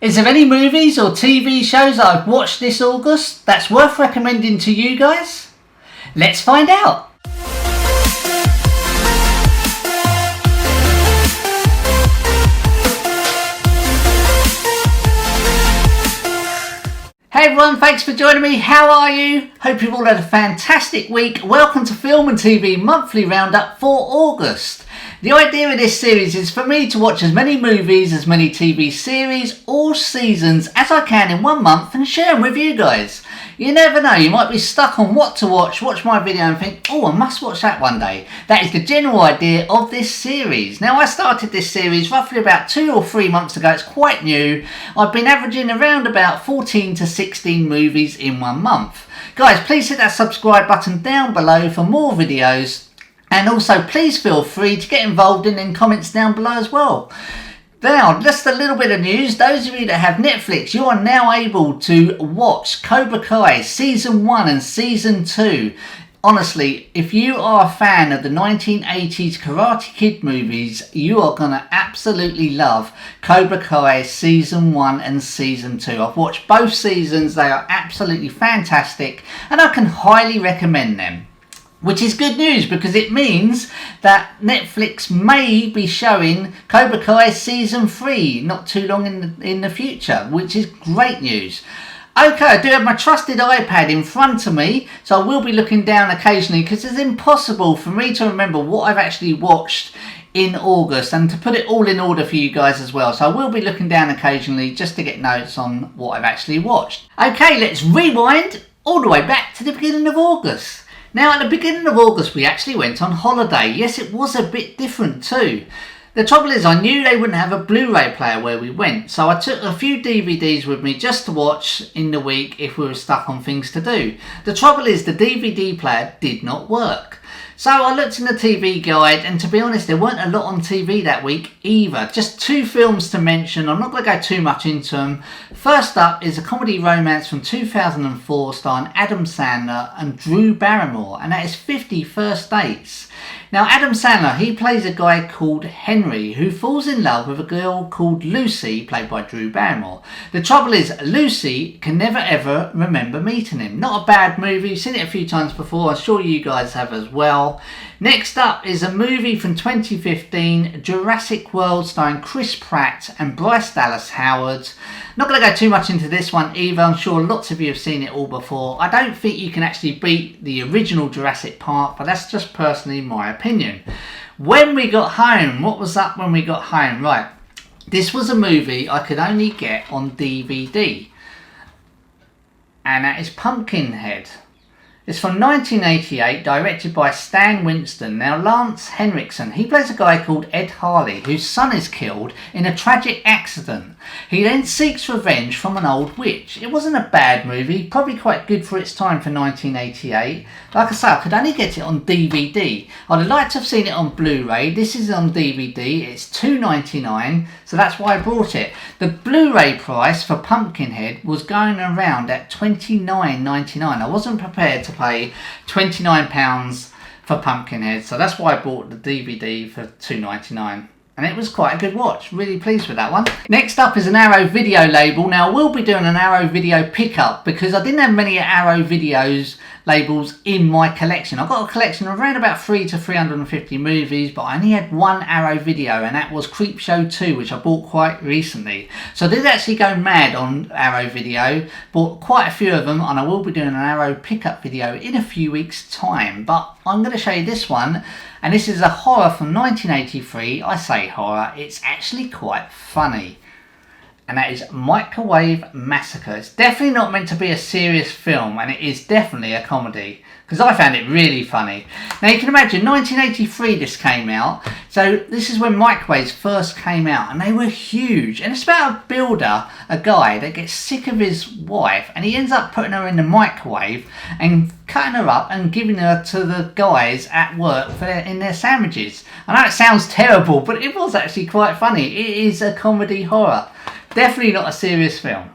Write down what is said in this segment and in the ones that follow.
Is there any movies or TV shows that I've watched this August that's worth recommending to you guys? Let's find out! Hey everyone, thanks for joining me. How are you? Hope you've all had a fantastic week. Welcome to Film and TV Monthly Roundup for August. The idea of this series is for me to watch as many movies, as many TV series or seasons as I can in 1 month and share them with you guys. You never know, you might be stuck on what to watch my video and think, oh, I must watch that one day. That is the general idea of this series. Now, I started this series roughly about 2 or 3 months ago. It's quite new. I've been averaging around about 14 to 16 movies in 1 month. Guys, please hit that subscribe button down below for more videos. And also, please feel free to get involved in comments down below as well. Now, just a little bit of news. Those of you that have Netflix, you are now able to watch Cobra Kai Season 1 and Season 2. Honestly, if you are a fan of the 1980s Karate Kid movies, you are going to absolutely love Cobra Kai Season 1 and Season 2. I've watched both seasons. They are absolutely fantastic and I can highly recommend them. Which is good news because it means that Netflix may be showing Cobra Kai Season 3 not too long in the future, which is great news. Okay, I do have my trusted iPad in front of me, so I will be looking down occasionally because it's impossible for me to remember what I've actually watched in August and to put it all in order for you guys as well. So I will be looking down occasionally just to get notes on what I've actually watched. Okay, let's rewind all the way back to the beginning of August. Now, at the beginning of August, we actually went on holiday. Yes, it was a bit different too. The trouble is, I knew they wouldn't have a Blu-ray player where we went, so I took a few DVDs with me just to watch in the week if we were stuck on things to do. The trouble is, the DVD player did not work. So I looked in the TV guide, and to be honest, there weren't a lot on TV that week either. Just 2 films to mention. I'm not going to go too much into them. First up is a comedy romance from 2004 starring Adam Sandler and Drew Barrymore, and that is 50 First Dates. Now, Adam Sandler, he plays a guy called Henry who falls in love with a girl called Lucy, played by Drew Barrymore. The trouble is, Lucy can never ever remember meeting him. Not a bad movie, you've seen it a few times before, I'm sure you guys have as well. Next up is a movie from 2015, Jurassic World, starring Chris Pratt and Bryce Dallas Howard. Not going to go too much into this one either, I'm sure lots of you have seen it all before. I don't think you can actually beat the original Jurassic Park, but that's just personally my opinion. When we got home, what was up when we got home? Right, this was a movie I could only get on DVD, and that is Pumpkinhead. It's from 1988, directed by Stan Winston. Now, Lance Henriksen, he plays a guy called Ed Harley, whose son is killed in a tragic accident. He then seeks revenge from an old witch. It wasn't a bad movie, probably quite good for its time for 1988. Like I say, I could only get it on DVD. I'd have liked to have seen it on Blu-ray. This is on DVD. It's $2.99, so that's why I brought it. The Blu-ray price for Pumpkinhead was going around at $29.99. I wasn't prepared to pay £29 for Pumpkinhead, so that's why I bought the DVD for $2.99. And it was quite a good watch. Really pleased with that one. Next up is an Arrow video label. Now, I will be doing an Arrow video pickup because I didn't have many Arrow videos labels in my collection. I've got a collection of around about 300 to 350 movies, but I only had one Arrow video, and that was Creepshow 2, which I bought quite recently. So I did actually go mad on Arrow video, bought quite a few of them, and I will be doing an Arrow pickup video in a few weeks' time. But I'm going to show you this one, and this is a horror from 1983. I say horror, it's actually quite funny. And that is Microwave Massacre. It's definitely not meant to be a serious film, and it is definitely a comedy, because I found it really funny. Now, you can imagine, 1983 this came out, so this is when microwaves first came out, and they were huge. And it's about a builder, a guy that gets sick of his wife, and he ends up putting her in the microwave and cutting her up and giving her to the guys at work in their sandwiches. I know it sounds terrible, but it was actually quite funny. It is a comedy horror. Definitely not a serious film.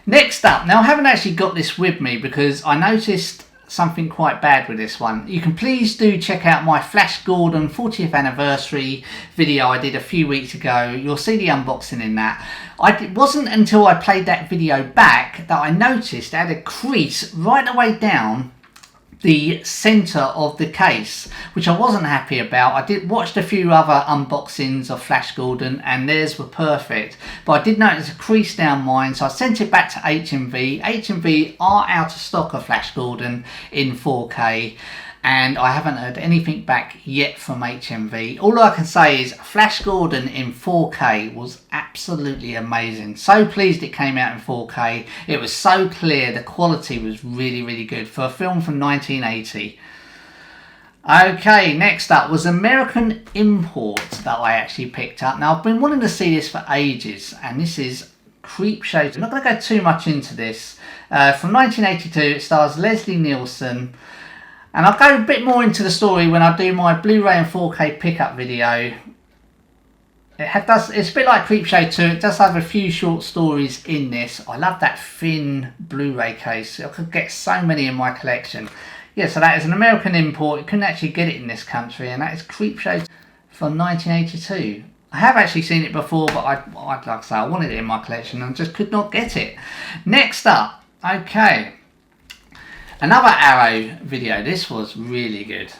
Next up, now I haven't actually got this with me because I noticed something quite bad with this one. You can please do check out my Flash Gordon 40th anniversary video I did a few weeks ago. You'll see the unboxing in that. It wasn't until I played that video back that I noticed it had a crease right the way down the center of the case, which I wasn't happy about. I watched a few other unboxings of Flash Gordon and theirs were perfect, but I did notice a crease down mine, so I sent it back to HMV. HMV are out of stock of Flash Gordon in 4K, and I haven't heard anything back yet from HMV. All I can say is Flash Gordon in 4K was absolutely amazing. So pleased it came out in 4K. It was so clear, the quality was really, really good for a film from 1980. Okay, next up was American Import that I actually picked up. Now I've been wanting to see this for ages, and this is Creepshow. I'm not going to go too much into this. From 1982, it stars Leslie Nielsen. And I'll go a bit more into the story when I do my Blu-ray and 4K pickup video. It's a bit like Creepshow 2. It does have a few short stories in this. I love that thin Blu-ray case. I could get so many in my collection. Yeah, so that is an American import. You couldn't actually get it in this country, and that is Creepshow from 1982. I have actually seen it before, but like I say, I wanted it in my collection and just could not get it. Next up, okay. Another Arrow video. This was really good.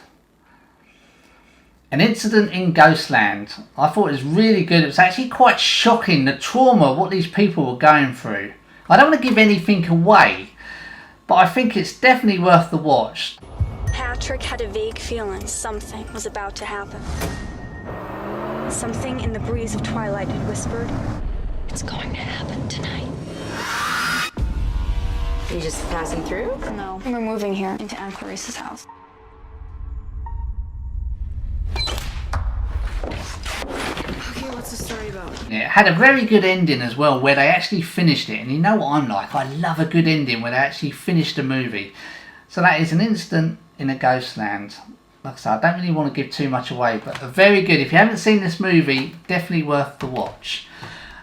An Incident in Ghostland. I thought it was really good. It was actually quite shocking, the trauma of what these people were going through. I don't want to give anything away, but I think it's definitely worth the watch. Patrick had a vague feeling something was about to happen. Something in the breeze of twilight had whispered, "It's going to happen tonight." You just passing through? No, we're moving here into Aunt Clarice's house. Okay, what's the story about? Yeah, it had a very good ending as well, where they actually finished it. And you know what I'm like, I love a good ending where they actually finished a movie. So that is An Incident in a Ghostland. Like I said, I don't really want to give too much away, but very good. If you haven't seen this movie, definitely worth the watch.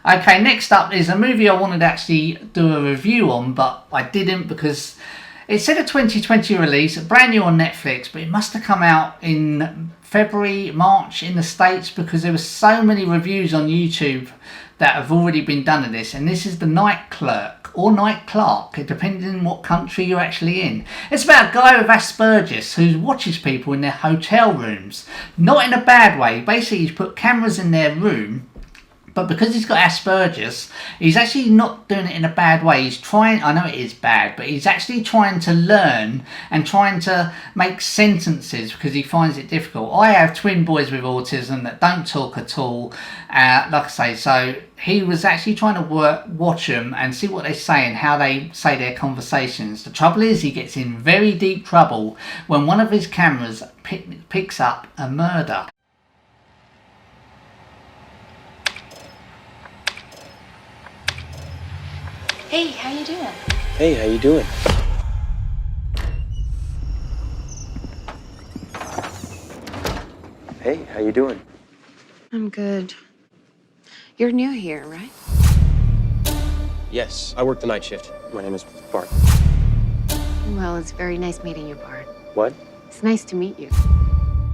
Okay, next up is a movie I wanted to actually do a review on, but I didn't because it said a 2020 release, brand new on Netflix, but it must have come out in February, March in the States, because there were so many reviews on YouTube that have already been done of this, and this is The Night Clerk, or Night Clerk, depending on what country you're actually in. It's about a guy with Asperger's who watches people in their hotel rooms. Not in a bad way. Basically, he's put cameras in their room, but because he's got Asperger's, he's actually not doing it in a bad way. He's trying, I know it is bad, but he's actually trying to learn and trying to make sentences because he finds it difficult. I have twin boys with autism that don't talk at all, like I say, so he was actually trying to watch them and see what they say and how they say their conversations. The trouble is he gets in very deep trouble when one of his cameras picks up a murder. Hey, how you doing? Hey, how you doing? Hey, how you doing? I'm good. You're new here, right? Yes, I work the night shift. My name is Bart. Well, it's very nice meeting you, Bart. What? It's nice to meet you.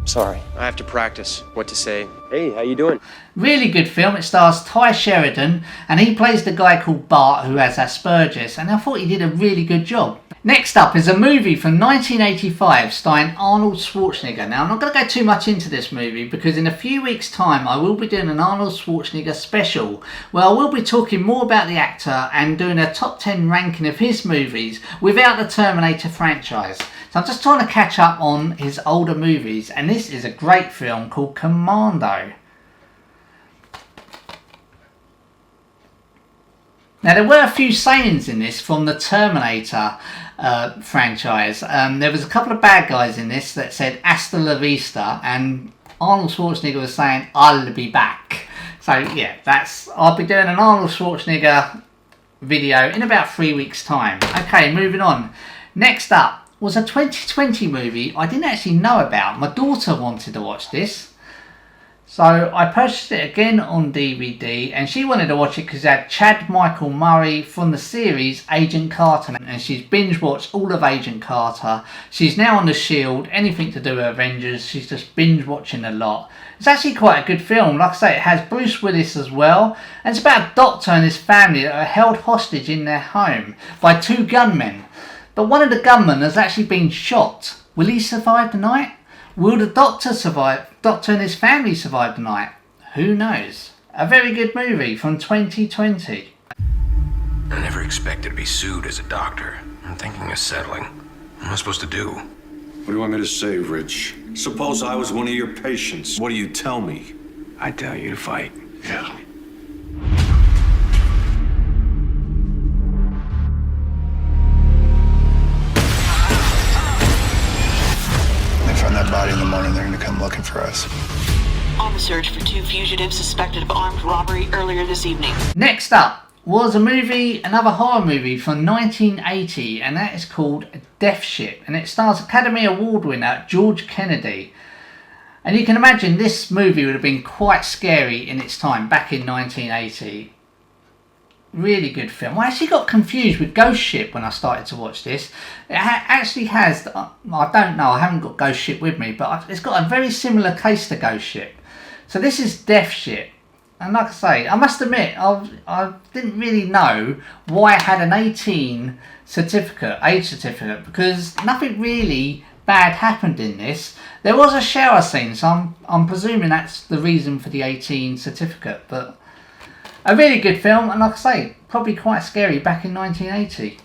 Sorry, I have to practice what to say. Hey, how you doing? Really good film. It stars Ty Sheridan and he plays the guy called Bart who has Asperger's, and I thought he did a really good job. Next up is a movie from 1985 starring Arnold Schwarzenegger. Now I'm not going to go too much into this movie because in a few weeks time I will be doing an Arnold Schwarzenegger special where I will be talking more about the actor and doing a top 10 ranking of his movies without the Terminator franchise. So I'm just trying to catch up on his older movies, and this is a great film called Commando. Now there were a few sayings in this from the Terminator franchise. There was a couple of bad guys in this that said "Hasta la vista," and Arnold Schwarzenegger was saying "I'll be back." So yeah, I'll be doing an Arnold Schwarzenegger video in about 3 weeks' time. Okay, moving on. Next up was a 2020 movie I didn't actually know about. My daughter wanted to watch this. So I purchased it again on DVD, and she wanted to watch it because it had Chad Michael Murray from the series Agent Carter, and she's binge watched all of Agent Carter. She's now on the Shield, anything to do with Avengers, she's just binge watching a lot. It's actually quite a good film. Like I say, it has Bruce Willis as well, and it's about a doctor and his family that are held hostage in their home by two gunmen. But one of the gunmen has actually been shot. Will he survive the night? Will the doctor survive? Doctor and his family survive the night? Who knows? A very good movie from 2020. I never expected to be sued as a doctor. I'm thinking of settling. What am I supposed to do? What do you want me to say, Rich? Suppose I was one of your patients. What do you tell me? I tell you to fight. Yeah. Find that body in the morning, they're gonna come looking for us. On the search for two fugitives suspected of armed robbery earlier this evening. Next up was a movie, another horror movie from 1980, and that is called Death Ship, and it stars Academy Award winner George Kennedy. And you can imagine this movie would have been quite scary in its time, back in 1980. Really good film. I actually got confused with Ghost Ship when I started to watch this. It actually has, I don't know, I haven't got Ghost Ship with me, but it's got a very similar case to Ghost Ship. So this is Death Ship. And like I say, I must admit, I didn't really know why I had an age certificate, because nothing really bad happened in this. There was a shower scene, so I'm presuming that's the reason for the 18 certificate, but a really good film, and like I say, probably quite scary back in 1980.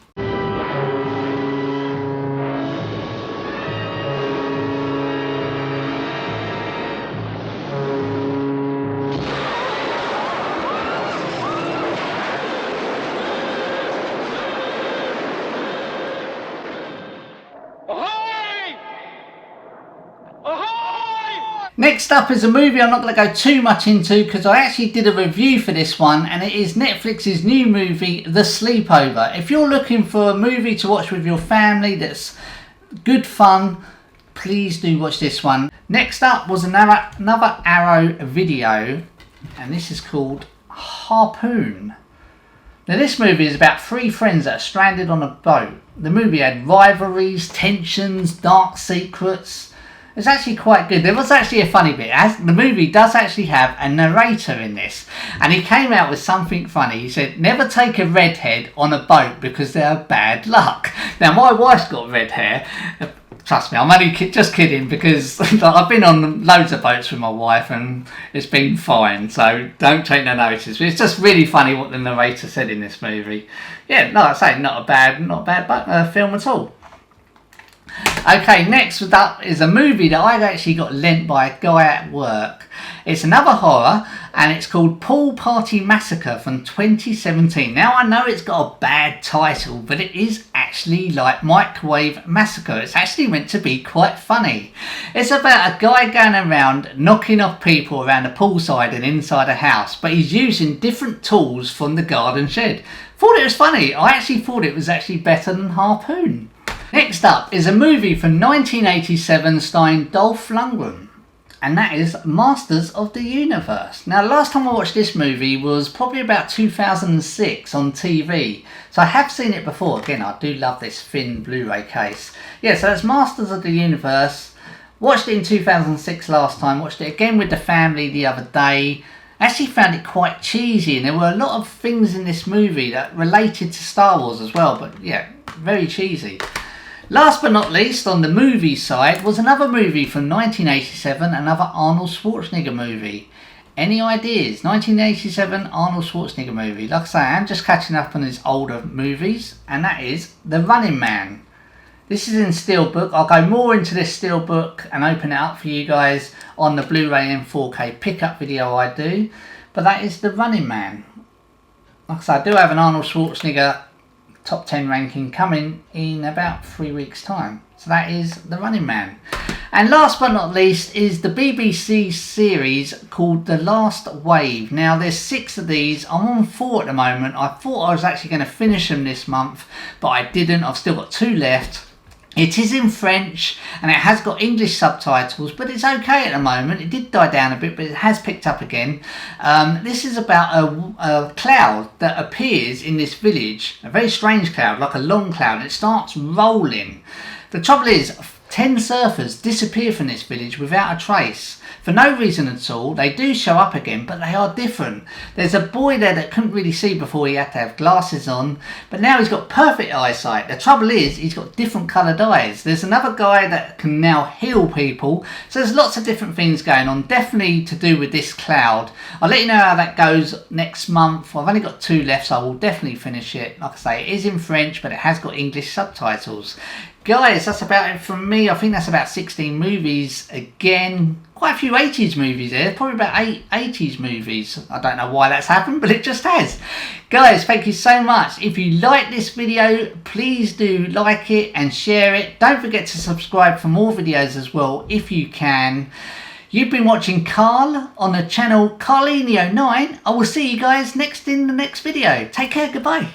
Next up is a movie I'm not going to go too much into because I actually did a review for this one, and it is Netflix's new movie, The Sleepover. If you're looking for a movie to watch with your family that's good fun, please do watch this one. Next up was another Arrow video, and this is called Harpoon. Now this movie is about three friends that are stranded on a boat. The movie had rivalries, tensions, dark secrets. It's actually quite good. There was actually a funny bit. The movie does actually have a narrator in this, and he came out with something funny. He said, "Never take a redhead on a boat because they're bad luck." Now my wife's got red hair. Trust me, I'm only just kidding, because I've been on loads of boats with my wife and it's been fine, so don't take no notice. But it's just really funny what the narrator said in this movie. Yeah, like I say, not a bad film at all. Okay, next up is a movie that I actually got lent by a guy at work. It's another horror, and it's called Pool Party Massacre from 2017. Now I know it's got a bad title, but it is actually like Microwave Massacre. It's actually meant to be quite funny. It's about a guy going around knocking off people around a poolside and inside a house, but he's using different tools from the garden shed. Thought it was funny. I actually thought it was actually better than Harpoon. Next up is a movie from 1987 starring Dolph Lundgren, and that is Masters of the Universe. Now, the last time I watched this movie was probably about 2006 on TV, so I have seen it before. Again, I do love this thin Blu-ray case. Yeah, so that's Masters of the Universe. Watched it in 2006 last time, watched it again with the family the other day. Actually found it quite cheesy, and there were a lot of things in this movie that related to Star Wars as well, but yeah, very cheesy. Last but not least, on the movie side, was another movie from 1987, another Arnold Schwarzenegger movie. Any ideas? 1987 Arnold Schwarzenegger movie. Like I say, I'm just catching up on his older movies, and that is The Running Man. This is in Steelbook. I'll go more into this Steelbook and open it up for you guys on the Blu-ray and 4K pickup video I do. But that is The Running Man. Like I say, I do have an Arnold Schwarzenegger top 10 ranking coming in about 3 weeks time. So that is The Running Man. And last but not least is the BBC series called The Last Wave. Now there's 6 of these. I'm on 4 at the moment. I thought I was actually going to finish them this month, but I didn't. I've still got 2 left. It is in French and it has got English subtitles, but it's okay at the moment. It did die down a bit, but it has picked up again. This is about a cloud that appears in this village, a very strange cloud, like a long cloud, and it starts rolling. The trouble is, 10 surfers disappear from this village without a trace. For no reason at all. They do show up again, but they are different. There's a boy there that couldn't really see before, he had to have glasses on, but now he's got perfect eyesight. The trouble is, he's got different coloured eyes. There's another guy that can now heal people, so there's lots of different things going on, definitely to do with this cloud. I'll let you know how that goes next month. I've only got 2 left, so I will definitely finish it. Like I say, it is in French, but it has got English subtitles. Guys, that's about it from me. I think that's about 16 movies again. Quite a few 80s movies there. Probably about 8 80s movies. I don't know why that's happened, but it just has. Guys, thank you so much. If you like this video, please do like it and share it. Don't forget to subscribe for more videos as well, if you can. You've been watching Carl on the channel Carlinio 9. I will see you guys in the next video. Take care. Goodbye.